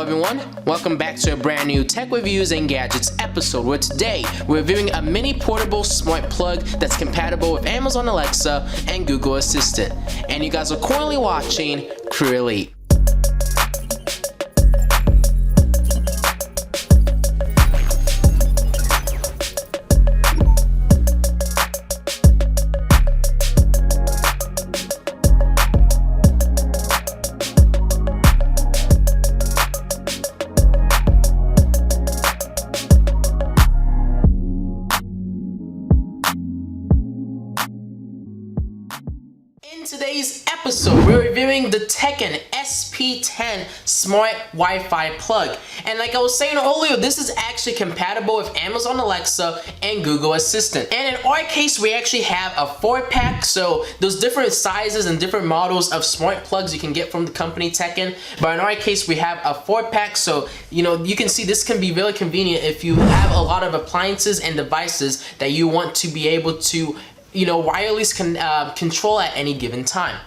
Hello everyone, welcome back to a brand new tech reviews and gadgets episode where today we're reviewing a mini portable smart plug that's compatible with Amazon Alexa and Google Assistant. And you guys are currently watching CrewElite. In today's episode, we're reviewing the Teckin SP10 Smart Wi-Fi plug. And like I was saying earlier, this is actually compatible with Amazon Alexa and Google Assistant. And in our case, we actually have a 4-pack. So there's different sizes and different models of smart plugs you can get from the company Teckin. But in our case, we have a 4-pack. So, you can see this can be really convenient if you have a lot of appliances and devices that you want to be able to wireless control at any given time.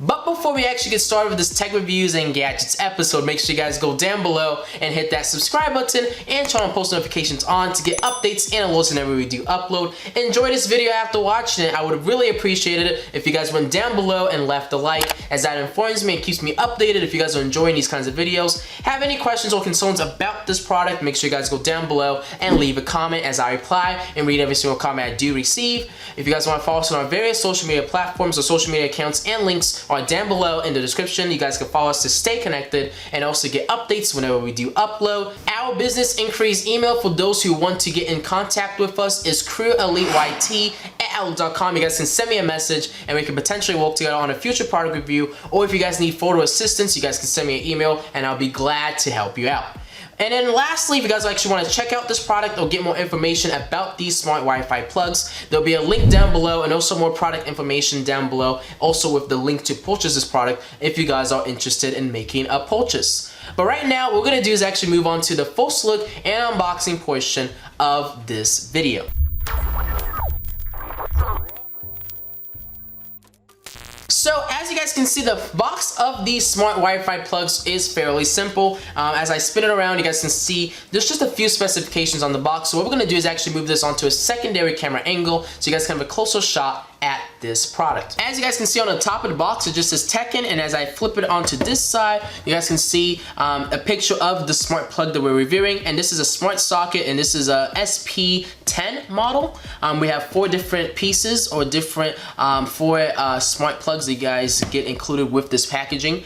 But before we actually get started with this tech reviews and gadgets episode, make sure you guys go down below and hit that subscribe button and turn on post notifications on to get updates and alerts whenever we do upload. Enjoy this video after watching it. I would really appreciate it if you guys went down below and left a like, as that informs me and keeps me updated if you guys are enjoying these kinds of videos. Have any questions or concerns about this product, make sure you guys go down below and leave a comment as I reply and read every single comment I do receive. If you guys want to follow us on our various social media platforms or social media accounts and links are down below in the description. You guys can follow us to stay connected and also get updates whenever we do upload. Our business inquiries email for those who want to get in contact with us is CrewElite@outlook.com. You guys can send me a message and we can potentially work together on a future product review, or if you guys need photo assistance, you guys can send me an email and I'll be glad to help you out. And then lastly, if you guys actually want to check out this product or get more information about these smart Wi-Fi plugs, there'll be a link down below and also more product information down below, also with the link to purchase this product if you guys are interested in making a purchase. But right now, what we're going to do is actually move on to the first look and unboxing portion of this video. So as you guys can see, the box of these smart Wi-Fi plugs is fairly simple. As I spin it around, you guys can see there's just a few specifications on the box. So what we're going to do is actually move this onto a secondary camera angle so you guys can have a closer shot at this product. As you guys can see on the top of the box, it just says Teckin, and as I flip it onto this side, you guys can see a picture of the smart plug that we're reviewing, and this is a smart socket, and this is a SP10 model. We have 4 different pieces or different 4 smart plugs that you guys get included with this packaging.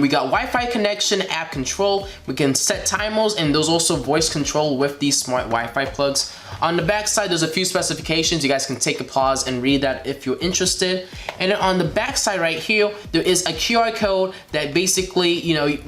We got Wi-Fi connection, app control, we can set timers, and there's also voice control with these smart Wi-Fi plugs. On the back side, there's a few specifications. You guys can take a pause and read that if you're interested. And then on the back side right here, there is a QR code that basically,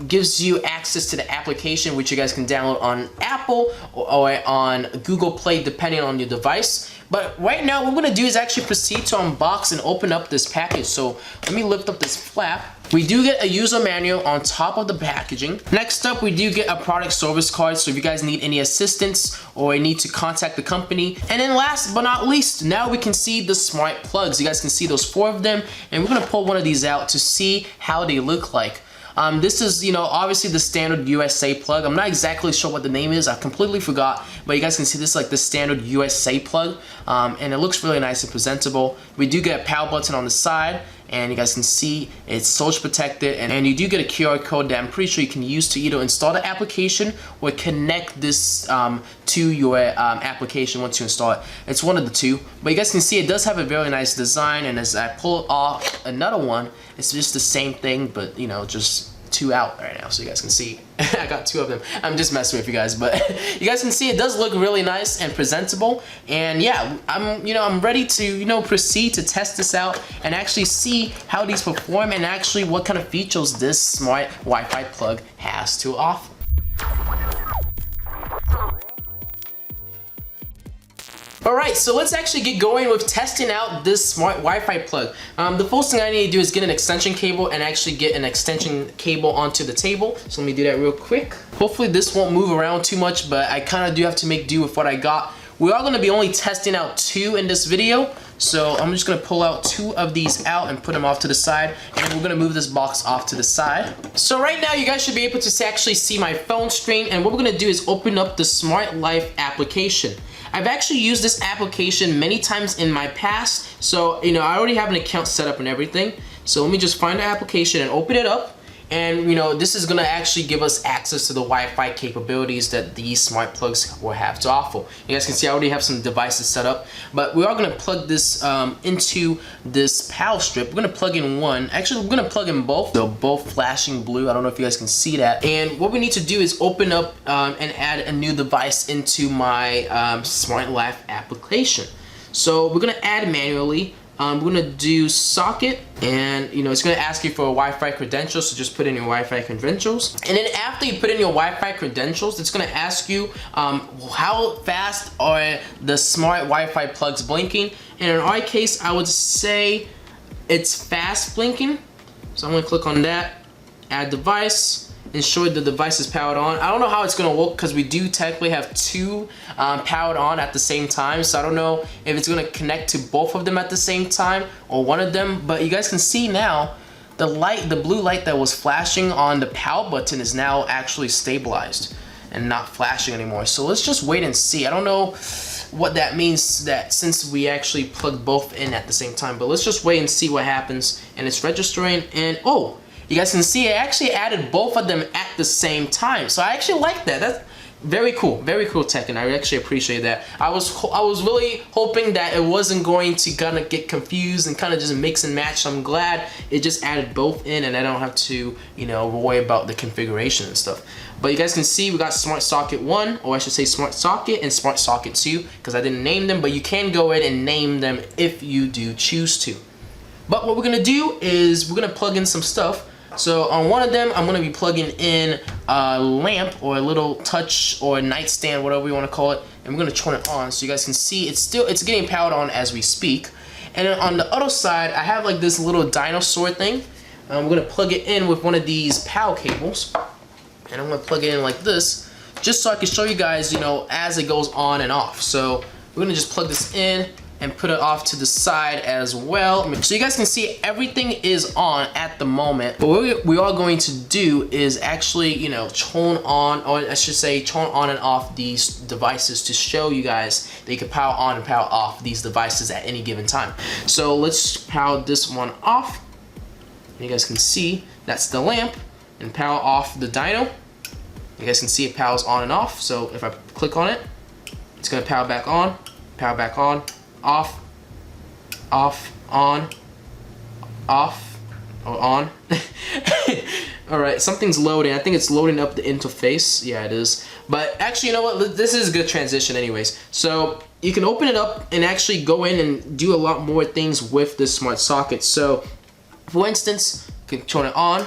gives you access to the application, which you guys can download on Apple or on Google Play, depending on your device. But right now, what we're gonna do is actually proceed to unbox and open up this package. So let me lift up this flap. We do get a user manual on top of the packaging. Next up, we do get a product service card, so if you guys need any assistance or need to contact the company. And then last but not least, now we can see the smart plugs. You guys can see those 4 of them, and we're gonna pull one of these out to see how they look like. This is, obviously the standard USA plug. I'm not exactly sure what the name is. I completely forgot, but you guys can see this is like the standard USA plug, and it looks really nice and presentable. We do get a power button on the side, and you guys can see it's surge protected, and you do get a QR code that I'm pretty sure you can use to either install the application or connect this to your application once you install it. It's one of the two, but you guys can see it does have a very nice design, and as I pull off another one, it's just the same thing, but just 2 out right now, so you guys can see I got 2 of them. I'm just messing with you guys, but you guys can see it does look really nice and presentable. And yeah, I'm ready to proceed to test this out and actually see how these perform and actually what kind of features this smart Wi-Fi plug has to offer. Alright, so let's actually get going with testing out this smart Wi-Fi plug. The first thing I need to do is get an extension cable and actually get an extension cable onto the table. So let me do that real quick. Hopefully this won't move around too much, but I kind of do have to make do with what I got. We are going to be only testing out 2 in this video, So I'm just gonna pull out 2 of these out and put them off to the side, and then we're gonna move this box off to the side. So right now you guys should be able to actually see my phone screen, and what we're gonna do is open up the Smart Life application. I've actually used this application many times in my past, so you know I already have an account set up and everything. So let me just find the application and open it up. And you know, this is gonna actually give us access to the Wi-Fi capabilities that these smart plugs will have to offer. You guys can see I already have some devices set up, but we are gonna plug this into this power strip. We're gonna plug in one. Actually, we're gonna plug in both. They're both flashing blue. I don't know if you guys can see that. And what we need to do is open up and add a new device into my Smart Life application. So we're gonna add manually. We're gonna do socket, and you know it's gonna ask you for a Wi-Fi credential, so just put in your Wi-Fi credentials. And then after you put in your Wi-Fi credentials, it's gonna ask you how fast are the smart Wi-Fi plugs blinking. And in our case, I would say it's fast blinking. So I'm gonna click on that, add device, ensure the device is powered on. I don't know how it's gonna work because we do technically have 2 powered on at the same time, so I don't know if it's gonna connect to both of them at the same time or one of them. But you guys can see now the light, the blue light that was flashing on the power button is now actually stabilized and not flashing anymore. So let's just wait and see. I don't know what that means, that since we actually plugged both in at the same time, but let's just wait and see what happens. And it's registering, and oh, you guys can see I actually added both of them at the same time. So I actually like that. That's very cool, Teckin. I actually appreciate that. I was really hoping that it wasn't going to kind of get confused and kind of just mix and match. So I'm glad it just added both in, and I don't have to, you know, worry about the configuration and stuff. But you guys can see we got Smart Socket 1, or I should say Smart Socket and Smart Socket 2, because I didn't name them, but you can go ahead and name them if you do choose to. But what we're gonna do is we're gonna plug in some stuff. So on one of them, I'm gonna be plugging in a lamp or a little touch or a nightstand, whatever you wanna call it, and we're gonna turn it on so you guys can see it's getting powered on as we speak. And then on the other side, I have like this little dinosaur thing. I'm gonna plug it in with one of these power cables, and I'm gonna plug it in like this, just so I can show you guys, you know, as it goes on and off. So we're gonna just plug this in and put it off to the side as well. So you guys can see everything is on at the moment. But what we are going to do is actually, you know, turn on, or I should say turn on and off these devices to show you guys that you can power on and power off these devices at any given time. So let's power this one off. You guys can see that's the lamp, and power off the dyno. You guys can see it powers on and off. So if I click on it, it's gonna power back on, off, off, on, off, or on. Alright, something's loading. I think it's loading up the interface. Yeah, it is. But actually, you know what? This is a good transition anyways. So you can open it up and actually go in and do a lot more things with this smart socket. So for instance, you can turn it on,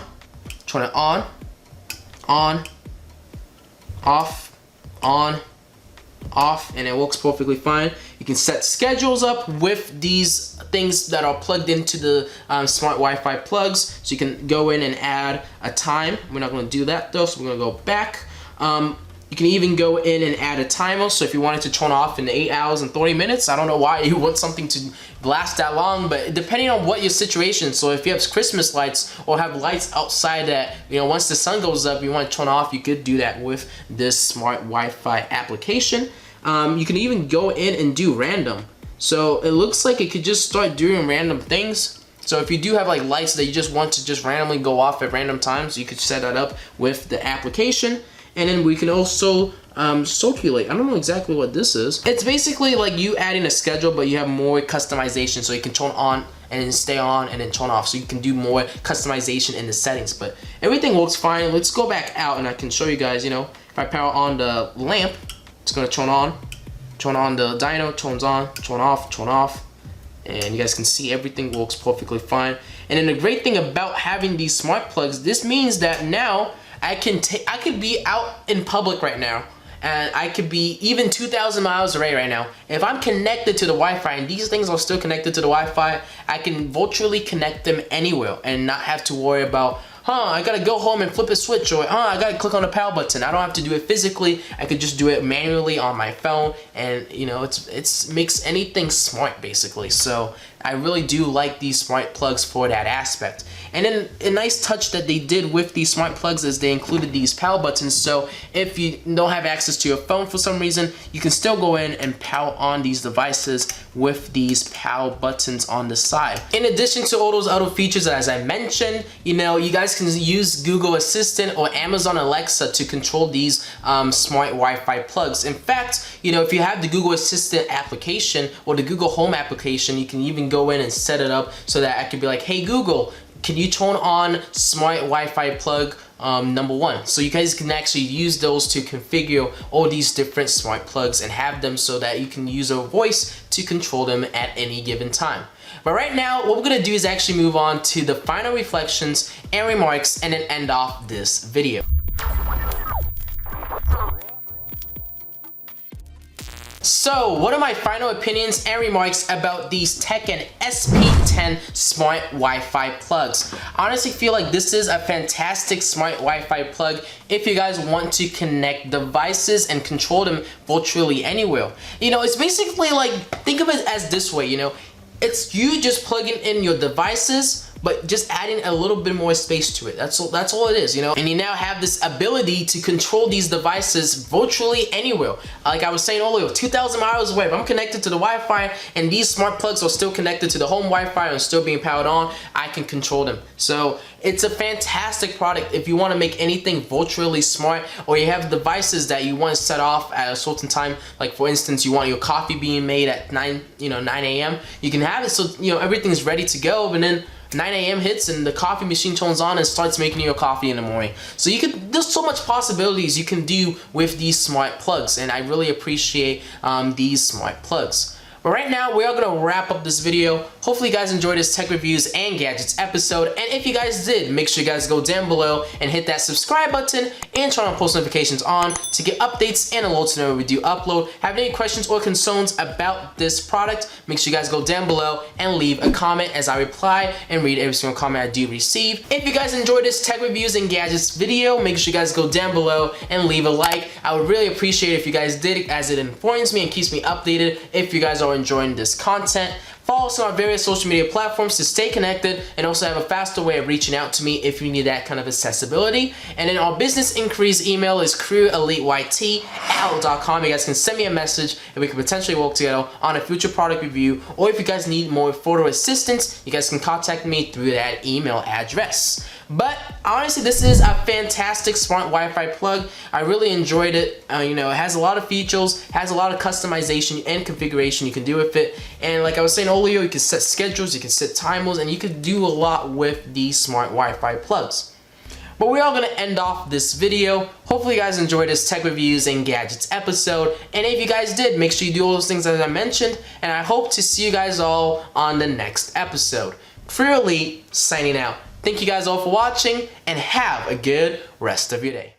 off, off, and it works perfectly fine. You can set schedules up with these things that are plugged into the smart Wi-Fi plugs, so you can go in and add a time. We're not going to do that though, so we're going to go back. You can even go in and add a timer, so if you wanted to turn off in 8 hours and 30 minutes, I don't know why you want something to last that long, but depending on what your situation, so if you have Christmas lights or have lights outside that, you know, once the sun goes up, you want to turn off, you could do that with this smart Wi-Fi application. You can even go in and do random. So it looks like it could just start doing random things. So if you do have like lights that you just want to just randomly go off at random times, you could set that up with the application. And then we can also circulate. I don't know exactly what this is. It's basically like you adding a schedule, but you have more customization, so you can turn on and then stay on and then turn off, so you can do more customization in the settings. But everything works fine. Let's go back out and I can show you guys, you know, if I power on the lamp, it's gonna turn on the dyno, turns on, turn off, and you guys can see everything works perfectly fine. And then the great thing about having these smart plugs, this means that now I could be out in public right now, and I could be even 2,000 miles away right now. If I'm connected to the Wi-Fi and these things are still connected to the Wi-Fi, I can virtually connect them anywhere and not have to worry about I gotta go home and flip a switch, or I gotta click on the power button. I don't have to do it physically. I could just do it manually on my phone, and you know, it's makes anything smart basically. So I really do like these smart plugs for that aspect. And then a nice touch that they did with these smart plugs is they included these power buttons. So if you don't have access to your phone for some reason, you can still go in and power on these devices with these power buttons on the side. In addition to all those other features as I mentioned, you know, you guys can use Google Assistant or Amazon Alexa to control these smart Wi-Fi plugs. In fact, you know, if you have the Google Assistant application or the Google Home application, you can even go in and set it up so that I could be like, hey Google, can you turn on smart Wi-Fi plug number 1? So you guys can actually use those to configure all these different smart plugs and have them so that you can use a voice to control them at any given time. But right now, what we're gonna do is actually move on to the final reflections and remarks and then end off this video. So, what are my final opinions and remarks about these Teckin SP10 smart Wi-Fi plugs? I honestly feel like this is a fantastic smart Wi-Fi plug if you guys want to connect devices and control them virtually anywhere. You know, it's basically like, think of it as this way, you know, it's you just plugging in your devices, but just adding a little bit more space to it. That's all it is, you know? And you now have this ability to control these devices virtually anywhere. Like I was saying earlier, 2,000 miles away, if I'm connected to the Wi-Fi and these smart plugs are still connected to the home Wi-Fi and still being powered on, I can control them. So it's a fantastic product if you wanna make anything virtually smart, or you have devices that you wanna set off at a certain time. Like for instance, you want your coffee being made at 9 a.m. You can have it so, you know, everything's ready to go, and then 9 a.m. hits and the coffee machine turns on and starts making your coffee in the morning. So there's so much possibilities you can do with these smart plugs, and I really appreciate these smart plugs. But right now, we are going to wrap up this video. Hopefully you guys enjoyed this tech reviews and gadgets episode. And if you guys did, make sure you guys go down below and hit that subscribe button and turn on post notifications on to get updates and alerts whenever we do upload. Have any questions or concerns about this product, make sure you guys go down below and leave a comment as I reply and read every single comment I do receive. If you guys enjoyed this tech reviews and gadgets video, make sure you guys go down below and leave a like. I would really appreciate it if you guys did, as it informs me and keeps me updated if you guys are enjoying this content. Follow us on our various social media platforms to stay connected and also have a faster way of reaching out to me if you need that kind of accessibility. And then our business inquiries email is CrewEliteYT@outlook.com. You guys can send me a message and we can potentially work together on a future product review, or if you guys need more photo assistance, you guys can contact me through that email address. But honestly, this is a fantastic smart Wi-Fi plug. I really enjoyed it. You know, it has a lot of features, has a lot of customization and configuration you can do with it. And like I was saying earlier, you can set schedules, you can set timers, and you can do a lot with these smart Wi-Fi plugs. But we are going to end off this video. Hopefully you guys enjoyed this tech reviews and gadgets episode. And if you guys did, make sure you do all those things as I mentioned. And I hope to see you guys all on the next episode. CrewElite signing out. Thank you guys all for watching, and have a good rest of your day.